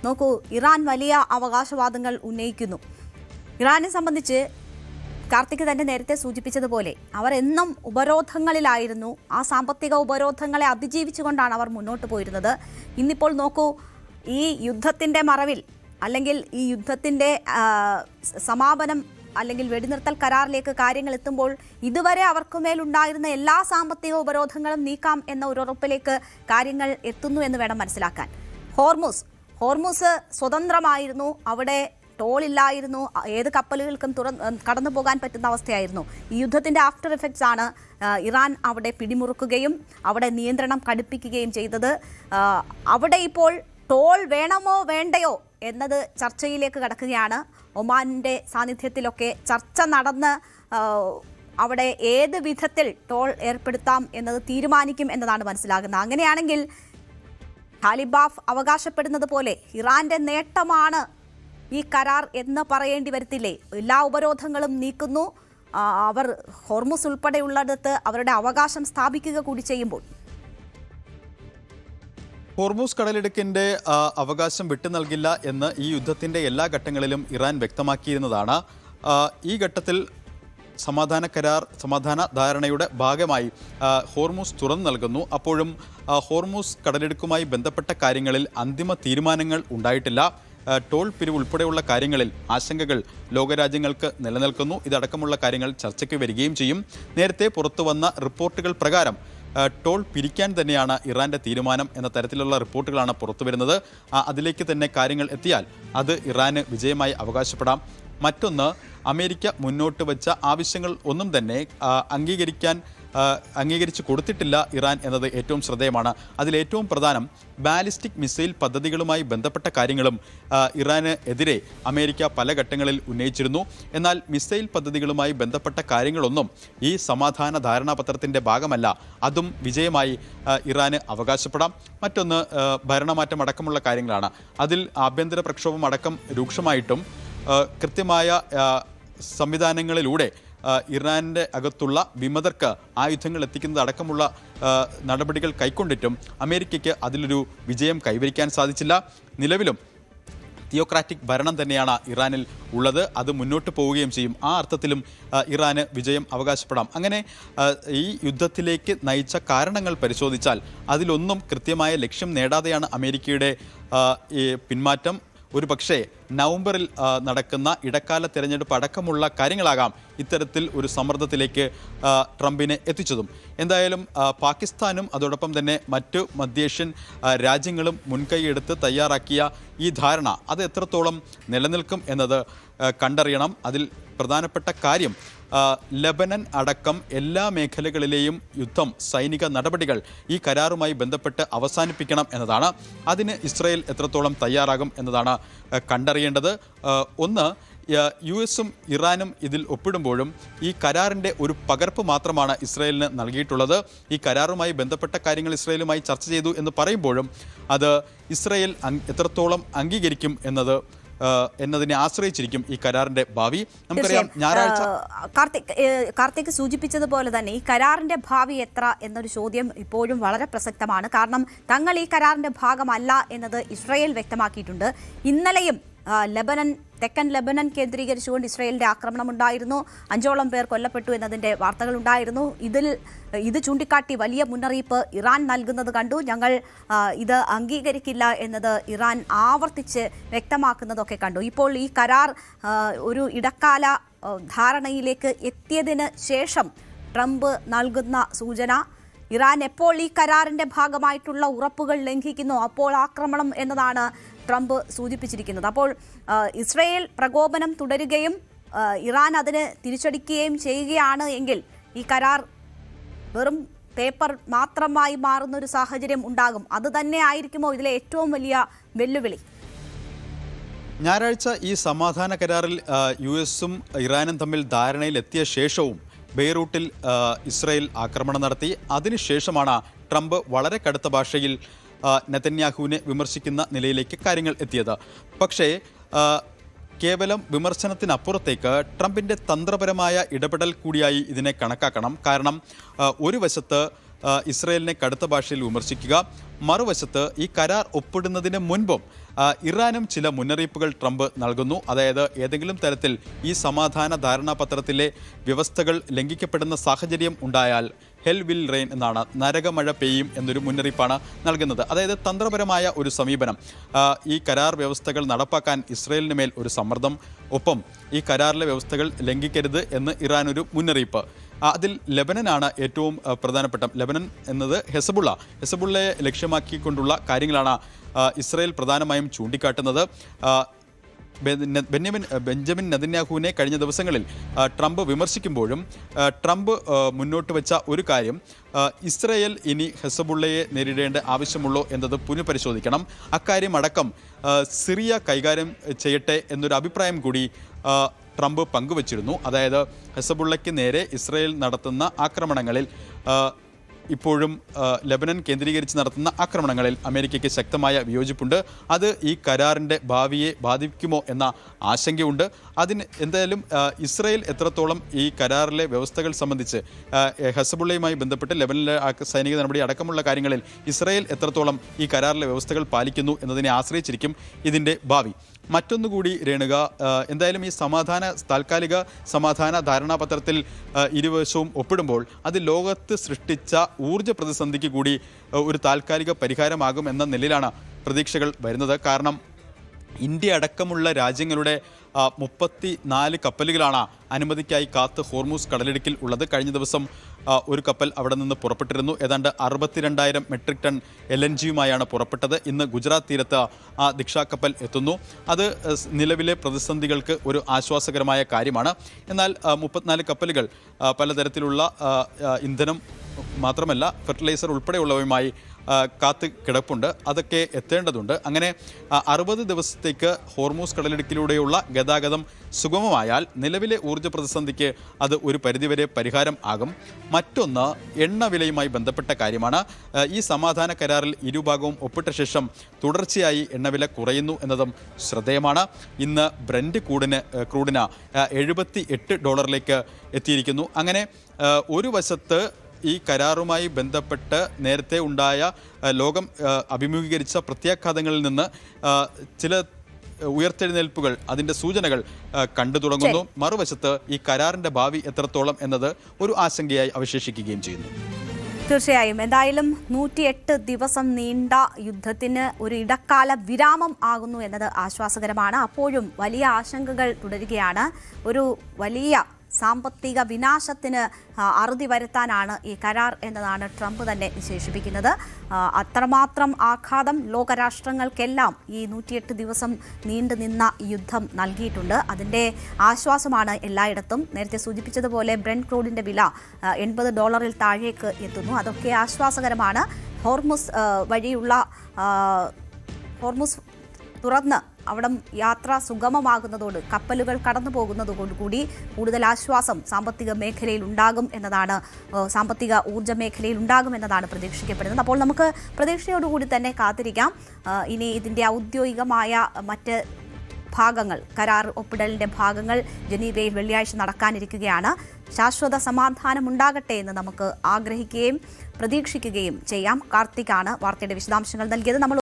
നോക്കൂ, ഇറാൻ വലിയ അവകാശവാദങ്ങൾ ഉന്നയിക്കുന്നു. ഇറാനെ സംബന്ധിച്ച് കാർത്തിക് തന്നെ നേരത്തെ സൂചിപ്പിച്ചതുപോലെ അവർ എന്നും ഉപരോധങ്ങളിലായിരുന്നു. ആ സാമ്പത്തിക ഉപരോധങ്ങളെ അതിജീവിച്ചുകൊണ്ടാണ് അവർ മുന്നോട്ട് പോയിരുന്നത്. ഇന്നിപ്പോൾ നോക്കൂ, ഈ യുദ്ധത്തിൻ്റെ മറവിൽ അല്ലെങ്കിൽ ഈ യുദ്ധത്തിൻ്റെ സമാപനം അല്ലെങ്കിൽ വെടിനിർത്തൽ കരാറിലേക്ക് കാര്യങ്ങൾ എത്തുമ്പോൾ ഇതുവരെ അവർക്കുമേലുണ്ടായിരുന്ന എല്ലാ സാമ്പത്തിക ഉപരോധങ്ങളും നീക്കാം എന്ന ഒരു ഉറപ്പിലേക്ക് കാര്യങ്ങൾ എത്തുന്നു എന്ന് വേണം മനസ്സിലാക്കാൻ. ഹോർമുസ് സ്വതന്ത്രമായിരുന്നു, അവിടെ ടോളില്ലായിരുന്നു, ഏത് കപ്പലുകൾക്കും കടന്നു പോകാൻ പറ്റുന്ന അവസ്ഥയായിരുന്നു. ഈ യുദ്ധത്തിൻ്റെ ആഫ്റ്റർ എഫക്ട്സ് ആണ് ഇറാൻ അവിടെ പിടിമുറുക്കുകയും അവിടെ നിയന്ത്രണം കടുപ്പിക്കുകയും ചെയ്തത്. അവിടെ ഇപ്പോൾ ടോൾ വേണമോ വേണ്ടയോ എന്നത് ചർച്ചയിലേക്ക് കടക്കുകയാണ്. ഒമാനിൻ്റെ സാന്നിധ്യത്തിലൊക്കെ ചർച്ച നടന്ന് അവിടെ ഏത് വിധത്തിൽ ടോൾ ഏർപ്പെടുത്താം എന്നത് തീരുമാനിക്കും എന്നതാണ് മനസ്സിലാകുന്നത്. അങ്ങനെയാണെങ്കിൽ ഖാലിബാഫ് അവകാശപ്പെടുന്നത് പോലെ ഇറാന്റെ നേട്ടമാണ് ഈ കരാർ എന്ന് പറയേണ്ടി വരത്തില്ലേ? എല്ലാ ഉപരോധങ്ങളും നീക്കുന്നു, അവർ ഹോർമുസ് ഉൾപ്പെടെയുള്ളിടത്ത് അവരുടെ അവകാശം സ്ഥാപിക്കുക കൂടി ചെയ്യുമ്പോൾ ഹോർമൂസ് കടലിടുക്കിന്റെ അവകാശം വിട്ടു നൽകില്ല എന്ന് ഈ യുദ്ധത്തിന്റെ എല്ലാ ഘട്ടങ്ങളിലും ഇറാൻ വ്യക്തമാക്കിയിരുന്നതാണ്. ഈ ഘട്ടത്തിൽ സമാധാന ധാരണയുടെ ഭാഗമായി ഹോർമൂസ് തുറന്നു നൽകുന്നു. അപ്പോഴും ഹോർമൂസ് കടലിടുക്കുമായി ബന്ധപ്പെട്ട കാര്യങ്ങളിൽ അന്തിമ തീരുമാനങ്ങൾ ഉണ്ടായിട്ടില്ല. ടോൾ പിരിവ് ഉൾപ്പെടെയുള്ള കാര്യങ്ങളിൽ ആശങ്കകൾ ലോകരാജ്യങ്ങൾക്ക് നിലനിൽക്കുന്നു. ഇതടക്കമുള്ള കാര്യങ്ങൾ ചർച്ചയ്ക്ക് വരികയും ചെയ്യും. നേരത്തെ പുറത്തു വന്ന റിപ്പോർട്ടുകൾ പ്രകാരം ടോൾ പിരിക്കാൻ തന്നെയാണ് ഇറാന്റെ തീരുമാനം എന്ന തരത്തിലുള്ള റിപ്പോർട്ടുകളാണ് പുറത്തു വരുന്നത്. അതിലേക്ക് തന്നെ കാര്യങ്ങൾ എത്തിയാൽ അത് ഇറാന് വിജയമായി അവകാശപ്പെടാം. മറ്റൊന്ന്, അമേരിക്ക മുന്നോട്ട് വെച്ച ആവശ്യങ്ങൾ ഒന്നും തന്നെ അംഗീകരിച്ചു കൊടുത്തിട്ടില്ല ഇറാൻ എന്നത് ഏറ്റവും ശ്രദ്ധേയമാണ്. അതിലേറ്റവും പ്രധാനം ബാലിസ്റ്റിക് മിസൈൽ പദ്ധതികളുമായി ബന്ധപ്പെട്ട കാര്യങ്ങളും ഇറാന് എതിരെ അമേരിക്ക പല ഘട്ടങ്ങളിൽ ഉന്നയിച്ചിരുന്നു. എന്നാൽ മിസൈൽ പദ്ധതികളുമായി ബന്ധപ്പെട്ട കാര്യങ്ങളൊന്നും ഈ സമാധാന ധാരണാപത്രത്തിൻ്റെ ഭാഗമല്ല. അതും വിജയമായി ഇറാന് അവകാശപ്പെടാം. മറ്റൊന്ന്, ഭരണമാറ്റം അടക്കമുള്ള കാര്യങ്ങളാണ്. അതിൽ ആഭ്യന്തര പ്രക്ഷോഭം അടക്കം രൂക്ഷമായിട്ടും കൃത്യമായ സംവിധാനങ്ങളിലൂടെ ഇറാൻ്റെ അകത്തുള്ള വിമതർക്ക് ആയുധങ്ങൾ എത്തിക്കുന്നത് അടക്കമുള്ള നടപടികൾ കൈക്കൊണ്ടിട്ടും അമേരിക്കയ്ക്ക് അതിലൊരു വിജയം കൈവരിക്കാൻ സാധിച്ചില്ല. നിലവിലും തിയോക്രാറ്റിക് ഭരണം തന്നെയാണ് ഇറാനിൽ ഉള്ളത്. അത് മുന്നോട്ട് പോവുകയും ചെയ്യും. ആ അർത്ഥത്തിലും ഇറാന് വിജയം അവകാശപ്പെടാം. അങ്ങനെ ഈ യുദ്ധത്തിലേക്ക് നയിച്ച കാരണങ്ങൾ പരിശോധിച്ചാൽ അതിലൊന്നും കൃത്യമായ ലക്ഷ്യം നേടാതെയാണ് അമേരിക്കയുടെ ഈ പിന്മാറ്റം. ഒരു പക്ഷേ നവംബറിൽ നടക്കുന്ന ഇടക്കാല തെരഞ്ഞെടുപ്പ് അടക്കമുള്ള കാര്യങ്ങളാകാം ഇത്തരത്തിൽ ഒരു സമ്മർദ്ദത്തിലേക്ക് ട്രംപിനെ എത്തിച്ചതും. എന്തായാലും പാകിസ്ഥാനും അതോടൊപ്പം തന്നെ മറ്റു മധ്യേഷ്യൻ രാജ്യങ്ങളും മുൻകൈയെടുത്ത് തയ്യാറാക്കിയ ഈ ധാരണ അത് എത്രത്തോളം നിലനിൽക്കും എന്നത് കണ്ടറിയണം. അതിൽ പ്രധാനപ്പെട്ട കാര്യം ലെബനൻ അടക്കം എല്ലാ മേഖലകളിലെയും യുദ്ധം, സൈനിക നടപടികൾ ഈ കരാറുമായി ബന്ധപ്പെട്ട് അവസാനിപ്പിക്കണം എന്നതാണ്. അതിന് ഇസ്രായേൽ എത്രത്തോളം തയ്യാറാകും എന്നതാണ് കണ്ടറിയേണ്ടത്. ഒന്ന്, US-ഉം ഇറാനും ഇതിൽ ഒപ്പിടുമ്പോഴും ഈ കരാറിൻ്റെ ഒരു പകർപ്പ് മാത്രമാണ് ഇസ്രായേലിന് നൽകിയിട്ടുള്ളത്. ഈ കരാറുമായി ബന്ധപ്പെട്ട കാര്യങ്ങൾ ഇസ്രായേലുമായി ചർച്ച ചെയ്തു എന്ന് പറയുമ്പോഴും അത് ഇസ്രായേൽ എത്രത്തോളം അംഗീകരിക്കും എന്നതിനെ ആശ്രയിച്ചിരിക്കും ഈ കരാറിന്റെ ഭാവി. നമുക്കറിയാം, ഞായറാഴ്ച കാർത്തിക് സൂചിപ്പിച്ചതുപോലെ തന്നെ ഈ കരാറിന്റെ ഭാവി എത്ര എന്നൊരു ചോദ്യം ഇപ്പോഴും വളരെ പ്രസക്തമാണ്. കാരണം തങ്ങൾ ഈ കരാറിന്റെ ഭാഗമല്ല എന്നത് ഇസ്രായേൽ വ്യക്തമാക്കിയിട്ടുണ്ട്. ഇന്നലെയും തെക്കൻ ലെബനൻ കേന്ദ്രീകരിച്ചുകൊണ്ട് ഇസ്രായേലിന്റെ ആക്രമണം ഉണ്ടായിരുന്നു. 5ഓളം പേർ കൊല്ലപ്പെട്ടു എന്നതിന്റെ വാർത്തകളുണ്ടായിരുന്നു. ഇത് ചൂണ്ടിക്കാട്ടി വലിയ മുന്നറിയിപ്പ് ഇറാൻ നൽകുന്നത് കണ്ടു. ഞങ്ങൾ ഇത് അംഗീകരിക്കില്ല എന്നത് ഇറാൻ ആവർത്തിച്ച് വ്യക്തമാക്കുന്നതൊക്കെ കണ്ടു. ഇപ്പോൾ ഈ കരാർ ഒരു ഇടക്കാല ധാരണയിലേക്ക് എത്തിയതിന് ശേഷം ട്രംപ് നൽകുന്ന സൂചന, ഇറാൻ എപ്പോൾ ഈ കരാറിന്റെ ഭാഗമായിട്ടുള്ള ഉറപ്പുകൾ ലംഘിക്കുന്നു അപ്പോൾ ആക്രമണം എന്നതാണ് ട്രംപ് സൂചിപ്പിച്ചിരിക്കുന്നത്. അപ്പോൾ ഇസ്രായേൽ പ്രകോപനം തുടരുകയും ഇറാൻ അതിന് തിരിച്ചടിക്കുകയും ചെയ്യുകയാണ് എങ്കിൽ ഈ കരാർ വെറും പേപ്പർ മാത്രമായി മാറുന്ന ഒരു സാഹചര്യം ഉണ്ടാകും. അത് തന്നെ ആയിരിക്കുമോ ഇതിലെ ഏറ്റവും വലിയ വെല്ലുവിളി? ഞായറാഴ്ച ഈ സമാധാന കരാറിൽ US-ഉം ഇറാനും തമ്മിൽ ധാരണയിലെത്തിയ ശേഷവും ബെയ്റൂട്ടിൽ ഇസ്രായേൽ ആക്രമണം നടത്തി. അതിനുശേഷമാണ് ട്രംപ് വളരെ കടുത്ത ഭാഷയിൽ നെതന്യാഹുവിനെ വിമർശിക്കുന്ന നിലയിലേക്ക് കാര്യങ്ങൾ എത്തിയത്. പക്ഷേ കേവലം വിമർശനത്തിനപ്പുറത്തേക്ക് ട്രംപിൻ്റെ തന്ത്രപരമായ ഇടപെടൽ കൂടിയായി ഇതിനെ കണക്കാക്കണം. കാരണം ഒരു വശത്ത് ഇസ്രയേലിനെ കടുത്ത ഭാഷയിൽ വിമർശിക്കുക. മറുവശത്ത് ഈ കരാർ ഒപ്പിടുന്നതിന് മുൻപും ഇറാനും ചില മുന്നറിയിപ്പുകൾ ട്രംപ് നൽകുന്നു. അതായത് ഏതെങ്കിലും തരത്തിൽ ഈ സമാധാന ധാരണാപത്രത്തിലെ വ്യവസ്ഥകൾ ലംഘിക്കപ്പെടുന്ന സാഹചര്യം ഉണ്ടായാൽ ഹെൽ വിൽ റെയിൻ എന്നാണ്, നരകമഴ പെയ്യും എന്നൊരു മുന്നറിയിപ്പാണ് നൽകുന്നത്. അതായത് തന്ത്രപരമായ ഒരു സമീപനം. ഈ കരാർ വ്യവസ്ഥകൾ നടപ്പാക്കാൻ ഇസ്രയേലിന് മേൽ ഒരു സമ്മർദ്ദം, ഒപ്പം ഈ കരാറിലെ വ്യവസ്ഥകൾ ലംഘിക്കരുത് എന്ന് ഇറാൻ ഒരു മുന്നറിയിപ്പ്. അതിൽ ലെബനനാണ് ഏറ്റവും പ്രധാനപ്പെട്ട. ലെബനൻ എന്നത് ഹെസബുള്ളയെ ലക്ഷ്യമാക്കിക്കൊണ്ടുള്ള കാര്യങ്ങളാണ് ഇസ്രയേൽ പ്രധാനമായും ചൂണ്ടിക്കാട്ടുന്നത്. ബെഞ്ചമിൻ നെതന്യാഹുവിനെ കഴിഞ്ഞ ദിവസങ്ങളിൽ ട്രംപ് വിമർശിക്കുമ്പോഴും ട്രംപ് മുന്നോട്ട് വെച്ച ഒരു കാര്യം, ഇസ്രയേൽ ഇനി ഹെസബുള്ളയെ നേരിടേണ്ട ആവശ്യമുള്ളോ എന്നത് പുനഃപരിശോധിക്കണം. അക്കാര്യം അടക്കം സിറിയ കൈകാര്യം ചെയ്യട്ടെ എന്നൊരു അഭിപ്രായം കൂടി ട്രംപ് പങ്കുവച്ചിരുന്നു. അതായത് ഹെസബുള്ളയ്ക്ക് നേരെ ഇസ്രയേൽ നടത്തുന്ന ആക്രമണങ്ങളിൽ, ഇപ്പോഴും ലെബനൻ കേന്ദ്രീകരിച്ച് നടത്തുന്ന ആക്രമണങ്ങളിൽ അമേരിക്കയ്ക്ക് ശക്തമായ വിയോജിപ്പുണ്ട്. അത് ഈ കരാറിൻ്റെ ഭാവിയെ ബാധിക്കുമോ എന്ന ആശങ്കയുണ്ട്. അതിന് എന്തായാലും ഇസ്രയേൽ എത്രത്തോളം ഈ കരാറിലെ വ്യവസ്ഥകൾ സംബന്ധിച്ച് ഹെസബുള്ളയുമായി ബന്ധപ്പെട്ട് ലെബനനിലെ സൈനിക നടപടി അടക്കമുള്ള കാര്യങ്ങളിൽ ഇസ്രയേൽ എത്രത്തോളം ഈ കരാറിലെ വ്യവസ്ഥകൾ പാലിക്കുന്നു എന്നതിനെ ആശ്രയിച്ചിരിക്കും ഇതിൻ്റെ ഭാവി. മറ്റൊന്നുകൂടി രേണുക, എന്തായാലും ഈ താൽക്കാലിക സമാധാന ധാരണാപത്രത്തിൽ ഇരുവശവും ഒപ്പിടുമ്പോൾ അത് ലോകത്ത് സൃഷ്ടിച്ച ഊർജ്ജ പ്രതിസന്ധിക്ക് കൂടി ഒരു താൽക്കാലിക പരിഹാരമാകും എന്ന നിലയിലാണ് പ്രതീക്ഷകൾ വരുന്നത്. കാരണം ഇന്ത്യ അടക്കമുള്ള രാജ്യങ്ങളുടെ 34 കപ്പലുകളാണ് അനുമതിക്കായി കാത്ത് ഹോർമൂസ് കടലിടുക്കിൽ ഉള്ളത്. കഴിഞ്ഞ ദിവസം ഒരു കപ്പൽ അവിടെ നിന്ന് പുറപ്പെട്ടിരുന്നു. ഏതാണ്ട് 62,000 മെട്രിക് ടൺ LNGയുമായാണ് പുറപ്പെട്ടത്. ഇന്ന് ഗുജറാത്ത് തീരത്ത് ആ ദിക്ഷ കപ്പൽ എത്തുന്നു. അത് നിലവിലെ പ്രതിസന്ധികൾക്ക് ഒരു ആശ്വാസകരമായ കാര്യമാണ്. എന്നാൽ 34 കപ്പലുകൾ പലതരത്തിലുള്ള ഇന്ധനം മാത്രമല്ല ഫെർട്ടിലൈസർ ഉൾപ്പെടെയുള്ളവയുമായി കാത്ത് കിടപ്പുണ്ട്. അതൊക്കെ എത്തേണ്ടതുണ്ട്. അങ്ങനെ 60 ദിവസത്തേക്ക് ഹോർമൂസ് കടലിടുക്കിലൂടെയുള്ള ഗതാഗതം സുഗമമായാൽ നിലവിലെ ഊർജ്ജ പ്രതിസന്ധിക്ക് അത് ഒരു പരിധിവരെ പരിഹാരം ആകും. മറ്റൊന്ന് എണ്ണ വിലയുമായി ബന്ധപ്പെട്ട കാര്യമാണ്. ഈ സമാധാന കരാറിൽ ഇരുഭാഗവും ഒപ്പിട്ട ശേഷം തുടർച്ചയായി എണ്ണവില കുറയുന്നു എന്നതും ശ്രദ്ധേയമാണ്. ഇന്ന് ബ്രന്റ് ക്രൂഡിന് $78 എത്തിയിരിക്കുന്നു. അങ്ങനെ ഒരു വശത്ത് ഈ കരാറുമായി ബന്ധപ്പെട്ട് നേരത്തെ ഉണ്ടായ ലോകം അഭിമുഖീകരിച്ച പ്രത്യാഘാതങ്ങളിൽ നിന്ന് ചില ഉയർത്തെഴുന്നേൽപ്പുകൾ, അതിൻ്റെ സൂചനകൾ കണ്ടു തുടങ്ങുന്നു. മറുവശത്ത് ഈ കരാറിൻ്റെ ഭാവി എത്രത്തോളം എന്നത് ഒരു ആശങ്കയായി അവശേഷിക്കുകയും ചെയ്യുന്നു. തീർച്ചയായും എന്തായാലും 108 ദിവസം നീണ്ട യുദ്ധത്തിന് ഒരു ഇടക്കാല വിരാമം ആകുന്നു എന്നത് ആശ്വാസകരമാണ്. അപ്പോഴും വലിയ ആശങ്കകൾ തുടരുകയാണ്. ഒരു വലിയ സാമ്പത്തിക വിനാശത്തിന് അറുതി വരുത്താനാണ് ഈ കരാർ എന്നതാണ് ട്രംപ് തന്നെ വിശേഷിപ്പിക്കുന്നത്. അത്രമാത്രം ആഘാതം ലോകരാഷ്ട്രങ്ങൾക്കെല്ലാം ഈ 108 ദിവസം നീണ്ടു നിന്ന യുദ്ധം നൽകിയിട്ടുണ്ട്. അതിൻ്റെ ആശ്വാസമാണ് എല്ലായിടത്തും. നേരത്തെ സൂചിപ്പിച്ചതുപോലെ ബ്രന്റ് ക്രൂഡിൻ്റെ വില $80 താഴേക്ക് എത്തുന്നു. അതൊക്കെ ആശ്വാസകരമാണ്. ഹോർമുസ് തുറന്ന് അവിടം യാത്ര സുഗമമാകുന്നതോട്, കപ്പലുകൾ കടന്നു പോകുന്നതോടുകൂടി കൂടുതൽ ആശ്വാസം സാമ്പത്തിക മേഖലയിൽ ഉണ്ടാകും എന്നതാണ്, സാമ്പത്തിക ഊർജ്ജ മേഖലയിൽ ഉണ്ടാകും എന്നതാണ് പ്രതീക്ഷിക്കപ്പെടുന്നത്. അപ്പോൾ നമുക്ക് പ്രതീക്ഷയോടുകൂടി തന്നെ കാത്തിരിക്കാം. ഇനി ഇതിൻ്റെ ഔദ്യോഗികമായ മറ്റ് ഭാഗങ്ങൾ, കരാർ ഒപ്പിടലിൻ്റെ ഭാഗങ്ങൾ ജനീവയിൽ വെള്ളിയാഴ്ച നടക്കാനിരിക്കുകയാണ്. ശാശ്വത സമാധാനം ഉണ്ടാകട്ടെ എന്ന് നമുക്ക് ആഗ്രഹിക്കുകയും പ്രതീക്ഷിക്കുകയും ചെയ്യാം. കാർത്തിക്കാണ് വാർത്തയുടെ വിശദാംശങ്ങൾ നൽകിയത്. നമ്മൾ